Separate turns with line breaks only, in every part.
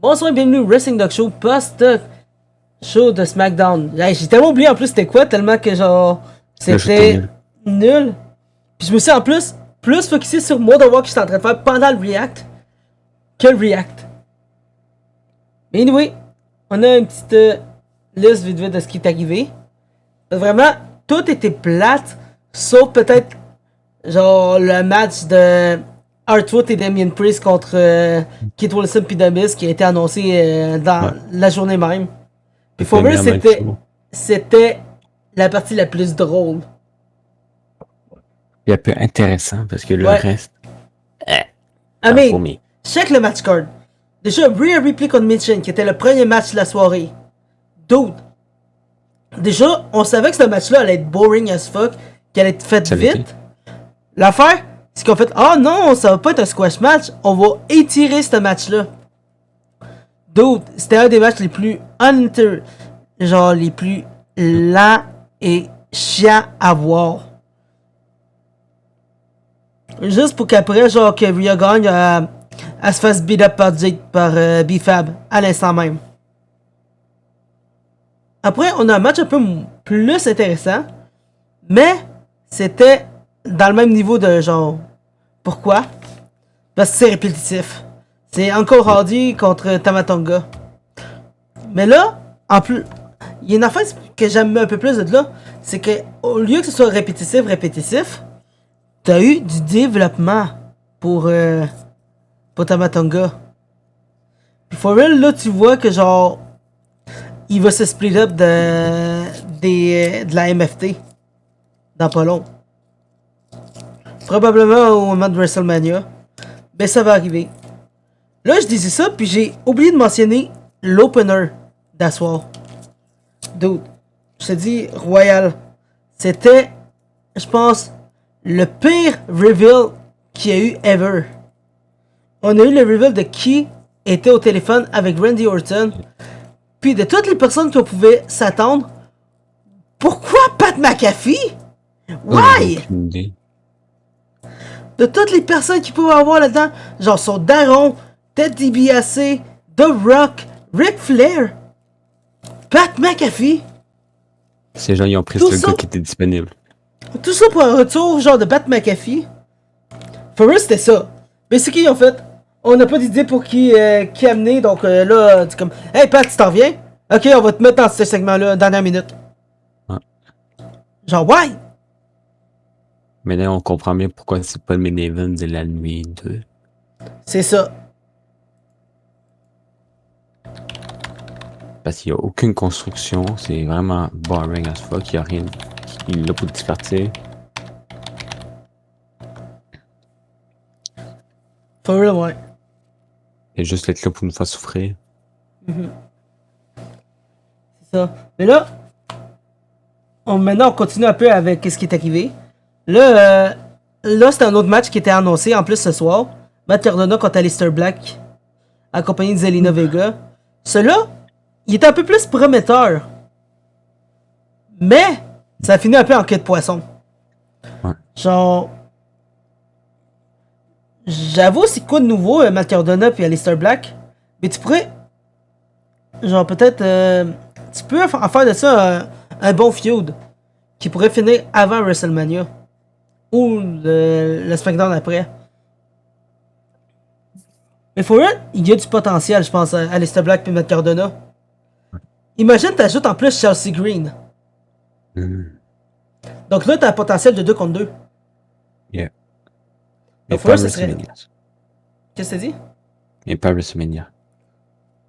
Bonsoir et bienvenue au Wrestling Dog Show post-show de SmackDown. Hey, j'ai tellement oublié en plus c'était quoi, tellement que genre c'était nul. Puis je me suis en plus focusé sur Modern War que j'étais en train de faire pendant le React que le React. Mais anyway, on a une petite liste vite de ce qui est arrivé. Vraiment, tout était plate, sauf peut-être genre le match de R-Truth et Damien Priest contre Kit Wilson puis The Miz qui a été annoncé dans la journée même. Puis pour moi, c'était la partie la plus drôle.
Et un peu intéressant parce que le reste.
Check le match card. Déjà, Rhea Ripley contre Michin qui était le premier match de la soirée. Dude. Déjà, on savait que ce match-là allait être boring as fuck, qu'elle allait être faite vite. L'affaire, c'est qu'en fait, oh non, ça va pas être un squash match, on va étirer ce match-là. Dude, c'était un des matchs les plus genre les plus lents et chiants à voir. Juste pour qu'après, genre que Rhea gagne, elle se fasse beat up par B-Fab à l'instant même. Après, on a un match un peu plus intéressant, mais c'était dans le même niveau de genre. Pourquoi? Parce que c'est répétitif. C'est Uncle Hardy contre Tama Tonga. Mais là, en plus, il y a une affaire que j'aime un peu plus de là, c'est que au lieu que ce soit répétitif, t'as eu du développement pour Tama Tonga. Puis for real, là, tu vois que genre, il va se split up de la MFT dans pas long. Probablement au moment de WrestleMania. Mais ça va arriver. Là, je disais ça, puis j'ai oublié de mentionner l'opener d'asseoir. Dude, je te dis, Royal. C'était, je pense, le pire reveal qu'il y a eu ever. On a eu le reveal de qui était au téléphone avec Randy Orton. Puis de toutes les personnes qu'on pouvait s'attendre, pourquoi Pat McAfee? Why? De toutes les personnes qui pouvaient avoir là-dedans, genre son Daron, Ted DiBiase, The Rock, Ric Flair, Pat McAfee.
Ces gens, ils ont pris ce gars qui était disponible.
Tout ça pour un retour genre de Pat McAfee. For real, c'était ça. Mais c'est qu'ils ont fait. On n'a pas d'idée pour qui amener, donc là, c'est comme, hey Pat, tu t'en reviens? Ok, on va te mettre dans ce segment-là, dernière minute.
Ouais.
Genre, why?
Mais là, on comprend bien pourquoi c'est pas le main event de la nuit 2.
C'est ça.
Parce qu'il n'y a aucune construction, c'est vraiment boring as fuck, il n'y a rien. Il est là pour te divertir.
For real, ouais.
Et juste être là pour nous faire souffrir.
Mm-hmm. C'est ça. Mais là, maintenant on continue un peu avec ce qui est arrivé. Là, c'était un autre match qui était annoncé en plus ce soir. Matt Cardona contre Aleister Black, accompagné de Zelina Vega. Celui-là, il était un peu plus prometteur. Mais, ça a fini un peu en queue de poisson.
Ouais.
Genre, j'avoue, c'est quoi de nouveau, Matt Cardona puis Aleister Black? Mais tu pourrais, genre peut-être, tu peux en faire de ça un bon feud qui pourrait finir avant WrestleMania. Ou le SmackDown après. Mais for real, il y a du potentiel, je pense, à Aleister Black et Matt Cardona. Imagine, t'ajoutes en plus Chelsea Green. Donc là, t'as un potentiel de 2 contre 2.
Yeah.
Et for real, ça serait. Qu'est-ce que t'as dit?
Et pas WrestleMania.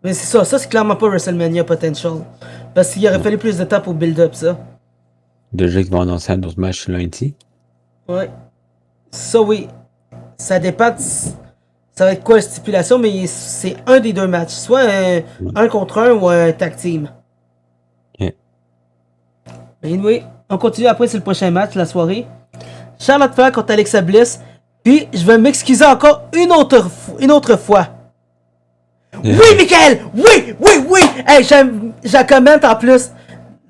Mais c'est ça, c'est clairement pas WrestleMania potential. Parce qu'il aurait fallu plus de temps pour build up ça.
Déjà qu'ils vont annoncer un autre match lundi.
Ouais. Ça oui. Ça dépend de... Ça va être quoi la stipulation, mais c'est un des deux matchs. Soit un contre un ou un tag team.
Yeah.
Mais anyway, on continue après, c'est le prochain match de la soirée. Charlotte Flair contre Alexa Bliss. Puis, je vais m'excuser encore une autre fois. Yeah. Oui, Michael! Oui! Hey, j'en commente en plus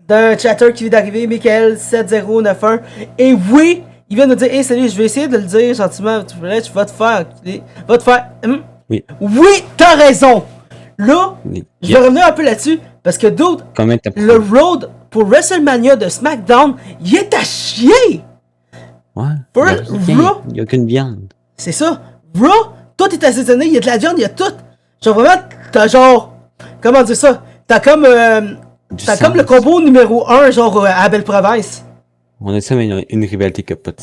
d'un chatter qui vient d'arriver, Michael7091. Et oui, il vient de dire, hey, salut, je vais essayer de le dire gentiment. Tu vas te faire.
Oui.
Oui, t'as raison. là, je vais revenir un peu là-dessus, parce que d'autres,
Comment t'as
le road pour WrestleMania de SmackDown, il est à chier!
Ouais.
Pour
Il n'y a aucune viande.
C'est ça. Raw, tout est assaisonné, il y a de la viande, il y a tout. Genre vraiment, t'as genre... Comment dire ça? T'as comme... t'as comme le combo numéro 1, genre à Belle Province.
On a ça, mais une rivalité qui a pas de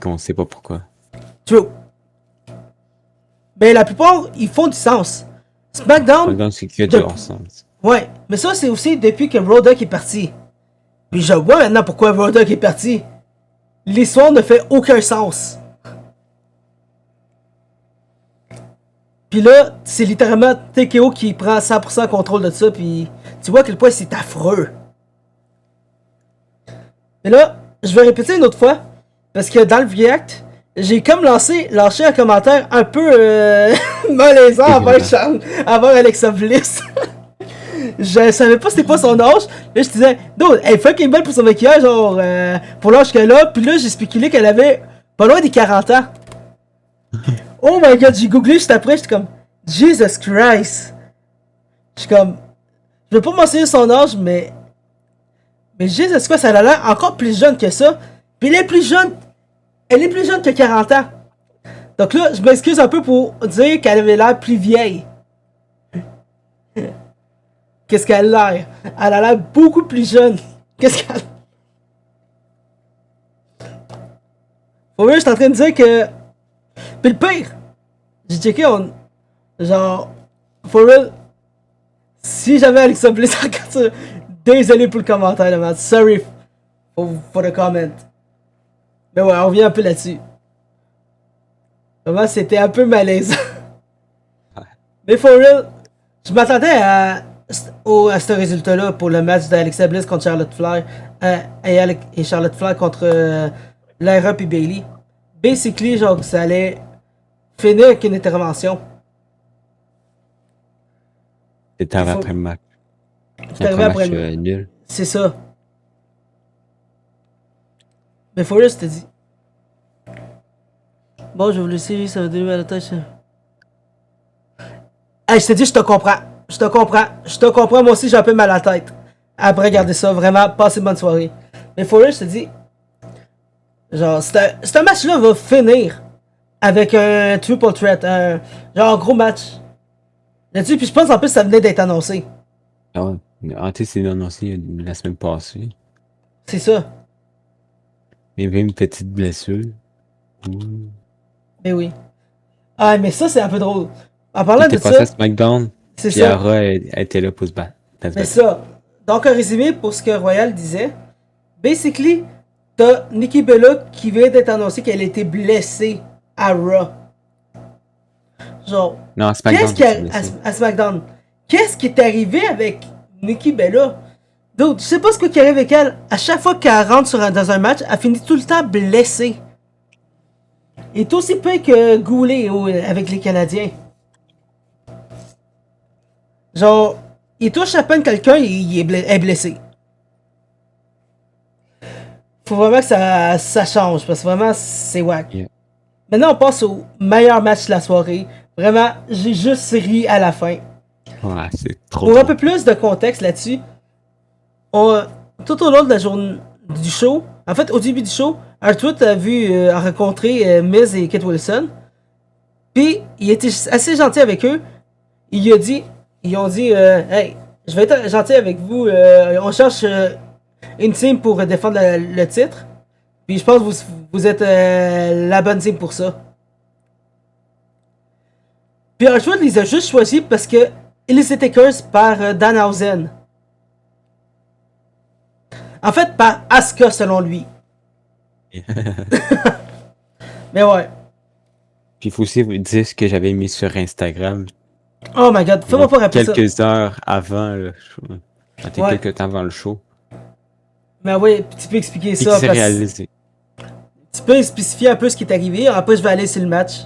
qu'on sait pas pourquoi.
True. Mais la plupart, ils font du sens. SmackDown...
SmackDown, c'est que du hors sens.
Ouais, mais ça, c'est aussi depuis que Raw Dog est parti. Puis je vois maintenant pourquoi Raw Dog est parti. L'histoire ne fait aucun sens. Puis là, c'est littéralement TKO qui prend 100% contrôle de ça, puis tu vois à quel point c'est affreux. Mais là, je vais répéter une autre fois, parce que dans le React, j'ai comme lâché un commentaire un peu malaisant envers Alexa Bliss. Je savais pas c'était quoi son âge. Là, je disais, dude, elle est fucking belle pour son maquillage, genre, pour l'âge qu'elle a. Puis là, j'ai spéculé qu'elle avait pas loin des 40 ans. Oh my god, j'ai googlé juste après, j'étais comme, Jesus Christ. J'suis comme, je veux pas mentionner son âge, mais Jesus Christ, elle a l'air encore plus jeune que ça. Puis elle est plus jeune que 40 ans. Donc là, je m'excuse un peu pour dire qu'elle avait l'air plus vieille. Qu'est-ce qu'elle a l'air? Elle a l'air beaucoup plus jeune. Qu'est-ce qu'elle... Pour vrai, je suis en train de dire que... Puis le pire, j'ai checké, genre... For real, si j'avais Alexa Bliss en capture, désolé pour le commentaire, là, man. Sorry for the comment. Mais ouais, on revient un peu là-dessus. Vraiment, c'était un peu malaisant. Mais for real, je m'attendais à ce résultat-là pour le match d'Alexa Bliss contre Charlotte Flair et Charlotte Flair contre Lyra et Bayley. Basically, genre, ça allait finir avec une intervention.
C'était après le match.
C'est arrivé après le match.
Nul.
C'est ça. Mais for real, c'était dit. Bon, je vais vous laisser, ça va donner à la tâche. Hey, je t'ai dit, je te comprends. Je te comprends, moi aussi j'ai un peu mal à la tête. Après regarder ça, vraiment, passez une bonne soirée. Mais for real, je te dis, genre, ce match-là va finir avec un triple threat, un gros match. Là-dessus, puis je pense en plus ça venait d'être annoncé.
Ah ouais. Ah, tu sais, c'est annoncé la semaine passée.
C'est ça.
Il y avait une petite blessure.
Mais oui. Ah, mais ça, c'est un peu drôle. En parlant de
passé à
ça,
SmackDown.
c'est
Puis
ça.
Ara elle était là pour se battre.
Mais ça. Donc, un résumé pour ce que Royal disait. Basically, t'as Nikki Bella qui vient d'être annoncé qu'elle a été blessée à Raw. Genre,
Non, à SmackDown.
à SmackDown. Qu'est-ce qui est arrivé avec Nikki Bella? D'autres, je sais pas ce qui arrive avec elle. À chaque fois qu'elle rentre dans un match, elle finit tout le temps blessée. Elle est aussi peu que Goulet avec les Canadiens. Genre, il touche à peine quelqu'un et il est blessé. Faut vraiment que ça change, parce que vraiment, c'est wack.
Yeah.
Maintenant, on passe au meilleur match de la soirée. Vraiment, j'ai juste ri à la fin.
Ouais, c'est trop.
Pour un peu plus de contexte là-dessus, tout au long de la journée du show, en fait, au début du show, R-Truth a rencontré Miz et Kate Wilson. Puis, il était assez gentil avec eux. Ils ont dit, hey, je vais être gentil avec vous. On cherche une team pour défendre le titre. Puis, je pense que vous êtes la bonne team pour ça. Puis, R-Truth les a juste choisis parce que ils étaient curse par Danhausen. En fait, par Asuka, selon lui. Mais ouais.
Puis il faut aussi vous dire ce que j'avais mis sur Instagram.
Oh my god, fais-moi pas rappeler ça.
Quelques heures avant le show. Quelques temps avant le show.
Mais ouais, tu peux expliquer
Puis
ça.
c'est réalisé.
Tu peux spécifier un peu ce qui est arrivé. Après, je vais aller sur le match.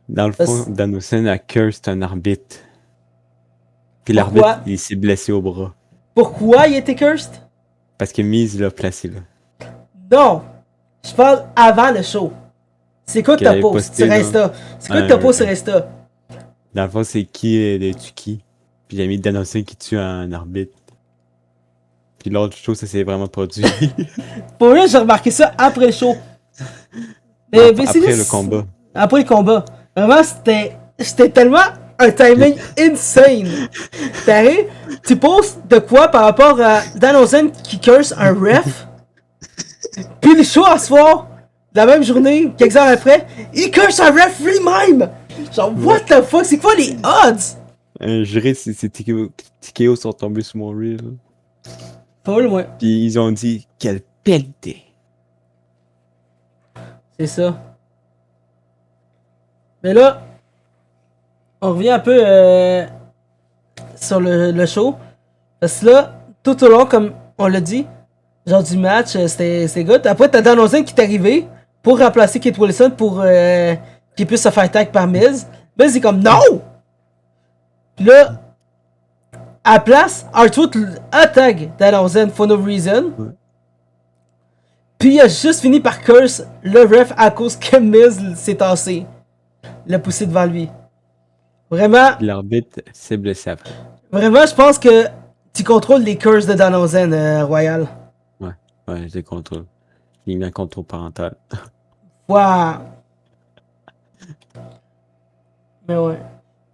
Dans le fond, Danhausen a cursed un arbitre. Puis l'arbitre, il s'est blessé au bras.
Pourquoi il était cursed?
Parce que Miz l'a placé là.
Non! Je parle avant le show. C'est quoi que t'as posté sur Insta? C'est quoi que t'as posté sur Insta?
Dans le fond, c'est qui de Tuki? Puis j'ai mis d'annoncer qui tue un arbitre. Puis l'autre show, ça s'est vraiment produit.
Pour vrai, j'ai remarqué ça après le show.
Après le combat.
Après le combat. Vraiment, c'était tellement un timing insane. T'arrives, tu poses de quoi par rapport à Dan Ozen qui curse un ref. Puis le show à soir, la même journée, quelques heures après, il curse un ref lui-même. Genre, what the fuck, c'est quoi les odds?
Je dirais que ces TKO sont tombés sur mon reel.
Paul, ouais.
Puis ils ont dit, quelle qualité.
C'est ça. Mais là, on revient un peu sur le show. Parce que là, tout au long, comme on l'a dit, genre du match, c'était good. Après, t'as Dan Ozen qui est arrivé pour remplacer Kate Wilson pour qu'il puisse se faire tag par Miz. Miz est comme non! Puis là, à la place, R-Truth attaque Dan Ozen for no reason.
Ouais.
Puis il a juste fini par curse le ref à cause que Miz s'est tassé. L'a poussé devant lui. Vraiment,
L'arbitre s'est blessé après.
vraiment, je pense que tu contrôles les curses de Dan Ozen, Royal.
Ouais, je les contrôle. J'ai mis un contrôle parental.
Waouh! Mais ouais.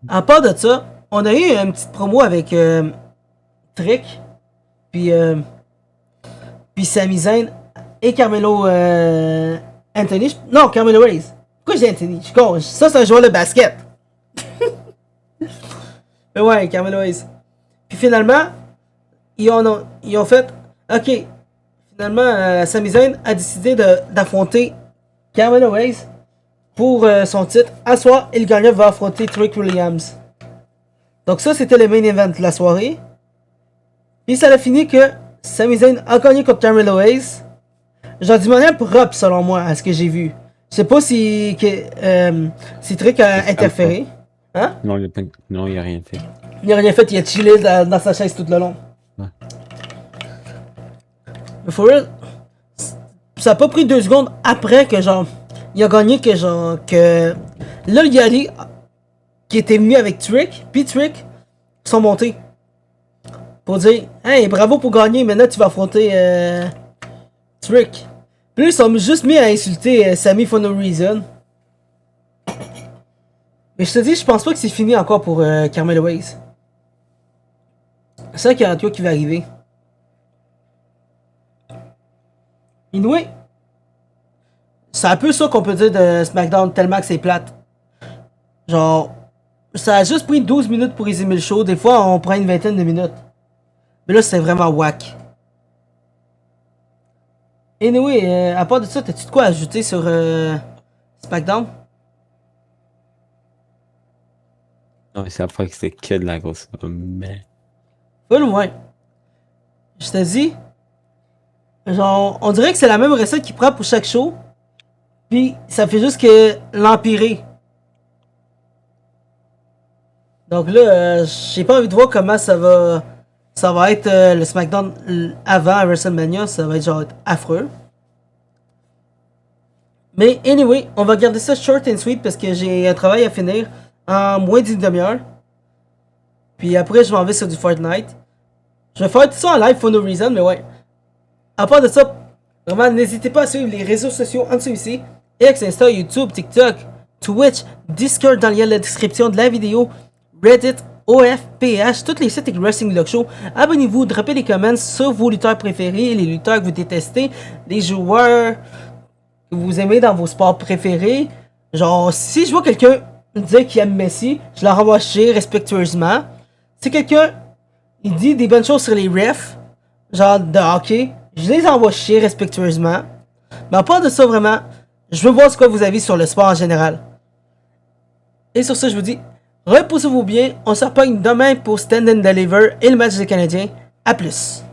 À part de ça, on a eu une petite promo avec Trick, puis Sami Zayn et Carmelo Anthony. Non, Carmelo Hayes. Pourquoi j'ai Anthony? Je suis con. Ça, c'est un joueur de basket. Mais ouais, Carmelo Hayes. Puis finalement, ils ont fait... Ok, finalement, Sami Zayn a décidé d'affronter Carmelo Hayes pour son titre. À soir, et le gagnant va affronter Trick Williams. Donc ça, c'était le main event de la soirée. Puis ça a fini que Sami Zayn a gagné contre Carmelo Hayes. Genre d'une manière propre, selon moi, à ce que j'ai vu. Je sais pas si Trick a interféré. Hein?
Non, il a rien fait.
Il a rien fait, il a chillé dans sa chaise tout le long.
Ouais.
Mais for real, ça a pas pris 2 secondes après que genre, il a gagné que genre, que là le Yali qui était venu avec Trick, puis Trick sont montés pour dire hey bravo pour gagner, maintenant tu vas affronter Trick. Puis là, ils sont juste mis à insulter Sami for no reason. Mais je te dis, je pense pas que c'est fini encore pour Carmelo Hayes. C'est ça qu'il y a un truc qui va arriver. Anyway, c'est un peu ça qu'on peut dire de SmackDown tellement que c'est plate. Genre, ça a juste pris 12 minutes pour résumer le show. Des fois, on prend une vingtaine de minutes. Mais là, c'est vraiment whack. Anyway, à part de ça, t'as-tu de quoi ajouter sur SmackDown?
Non, c'est la fois que c'était que de la grosse. Mais.
Full, ouais. Je te dis, genre, on dirait que c'est la même recette qu'il prend pour chaque show. Puis, ça fait juste que l'empirer. Donc là, j'ai pas envie de voir comment ça va être le SmackDown avant WrestleMania. Ça va être genre affreux. Mais anyway, on va garder ça short and sweet parce que j'ai un travail à finir en moins d'une demi-heure. Puis après, je m'en vais sur du Fortnite. Je vais faire tout ça en live for no reason, mais ouais. À part de ça, vraiment, n'hésitez pas à suivre les réseaux sociaux en dessous ici. X, Insta, YouTube, TikTok, Twitch, Discord dans le lien de la description de la vidéo, Reddit, OFPH, tous les sites avec Wrestling Log Show. Abonnez-vous, droppez des comments sur vos lutteurs préférés, les lutteurs que vous détestez, les joueurs que vous aimez dans vos sports préférés. Genre, si je vois quelqu'un dire qu'il aime Messi, je la renvoie chier respectueusement. Si quelqu'un il dit des bonnes choses sur les refs, genre de hockey, je les envoie chier respectueusement. Mais à part de ça, vraiment, je veux voir ce que vous avez sur le sport en général. Et sur ça, je vous dis, reposez-vous bien. On se repogne demain pour Stand and Deliver et le match des Canadiens. A plus.